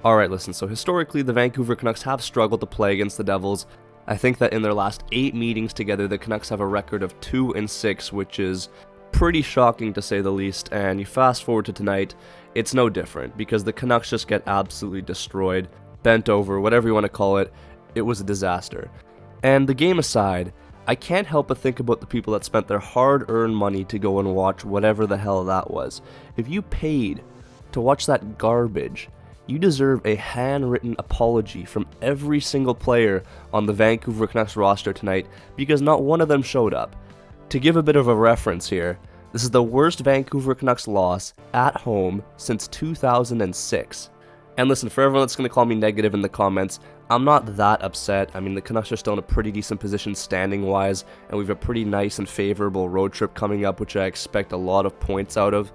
Alright, listen, so historically, the Vancouver Canucks have struggled to play against the Devils. I think that in their last 8 meetings together, the Canucks have a record of 2-6, which is pretty shocking to say the least, and you fast forward to tonight, it's no different, because the Canucks just get absolutely destroyed, bent over, whatever you want to call it. It was a disaster. And the game aside, I can't help but think about the people that spent their hard-earned money to go and watch whatever the hell that was. If you paid to watch that garbage, you deserve a handwritten apology from every single player on the Vancouver Canucks roster tonight, because not one of them showed up. To give a bit of a reference here, this is the worst Vancouver Canucks loss at home since 2006. And listen, for everyone that's going to call me negative in the comments, I'm not that upset. I mean, the Canucks are still in a pretty decent position standing-wise, and we have a pretty nice and favorable road trip coming up, which I expect a lot of points out of.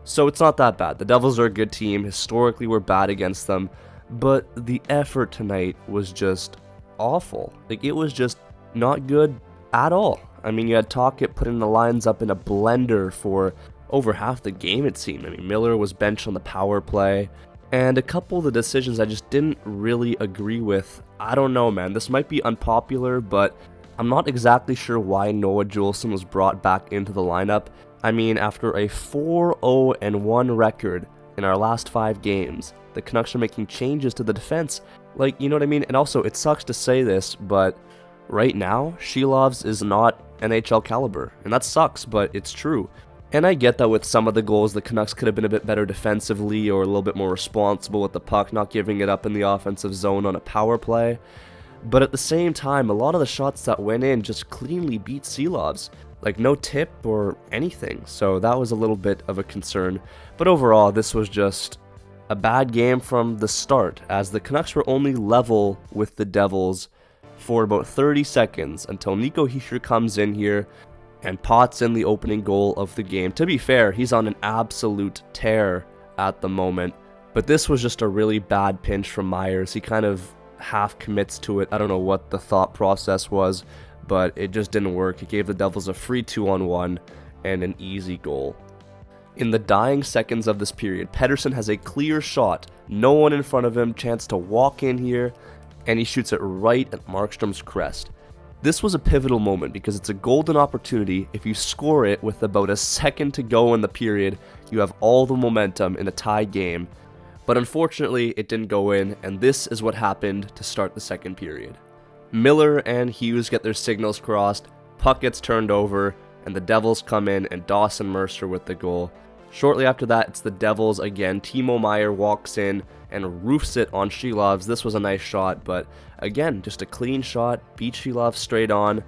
So it's not that bad. The Devils are a good team. Historically, we're bad against them. But the effort tonight was just awful. Like, it was just not good at all. I mean, you had Tocchet putting the lines up in a blender for over half the game, it seemed. I mean, Miller was benched on the power play. And a couple of the decisions I just didn't really agree with. I don't know, man. This might be unpopular, but I'm not exactly sure why Noah Juulsen was brought back into the lineup. I mean, after a 4-0-1 record in our last 5 games, the Canucks are making changes to the defense. Like, you know what I mean? And also, it sucks to say this, but right now, Silovs is not NHL caliber. And that sucks, but it's true. And I get that with some of the goals, the Canucks could have been a bit better defensively or a little bit more responsible with the puck, not giving it up in the offensive zone on a power play. But at the same time, a lot of the shots that went in just cleanly beat Silovs. Like, no tip or anything, so that was a little bit of a concern. But overall, this was just a bad game from the start, as the Canucks were only level with the Devils for about 30 seconds until Nico Hischier comes in here and pots in the opening goal of the game. To be fair, he's on an absolute tear at the moment, but this was just a really bad pinch from Myers. He kind of half commits to it. I don't know what the thought process was, but it just didn't work. It gave the Devils a free 2-on-1 and an easy goal. In the dying seconds of this period, Pettersson has a clear shot, no one in front of him, chance to walk in here, and he shoots it right at Markstrom's crest. This was a pivotal moment because it's a golden opportunity. If you score it with about a second to go in the period, you have all the momentum in a tie game. But unfortunately, it didn't go in, and this is what happened to start the second period. Miller and Hughes get their signals crossed, puck gets turned over, and the Devils come in and Dawson Mercer with the goal. Shortly after that, it's the Devils again. Timo Meier walks in and roofs it on Silovs. This was a nice shot, but again, just a clean shot, beat Silovs straight on,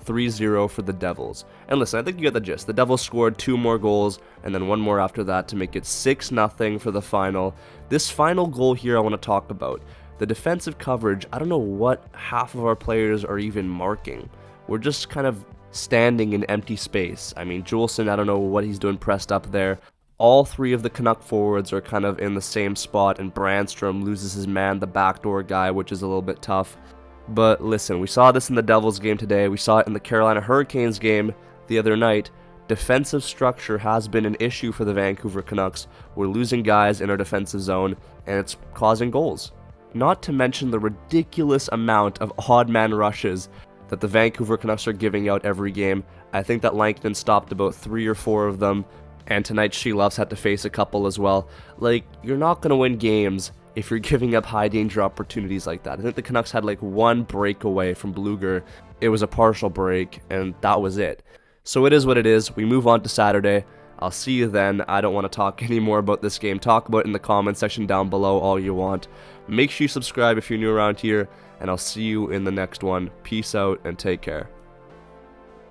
3-0 for the Devils. And listen, I think you get the gist. The Devils scored 2 more goals, and then 1 more after that to make it 6-0 for the final. This final goal here I want to talk about. The defensive coverage, I don't know what half of our players are even marking. We're just kind of standing in empty space. I mean, Juulsen, I don't know what he's doing pressed up there. All 3 of the Canuck forwards are kind of in the same spot, and Brandstrom loses his man, the backdoor guy, which is a little bit tough. But listen, we saw this in the Devils game today. We saw it in the Carolina Hurricanes game the other night. Defensive structure has been an issue for the Vancouver Canucks. We're losing guys in our defensive zone, and it's causing goals. Not to mention the ridiculous amount of odd man rushes that the Vancouver Canucks are giving out every game. I think that Langton stopped about 3 or 4 of them, and tonight Silovs had to face a couple as well. Like, you're not going to win games if you're giving up high danger opportunities like that. I think the Canucks had like 1 breakaway from Bluger. It was a partial break, and that was it. So it is what it is. We move on to Saturday. I'll see you then. I don't want to talk anymore about this game. Talk about it in the comment section down below all you want. Make sure you subscribe if you're new around here, and I'll see you in the next one. Peace out and take care.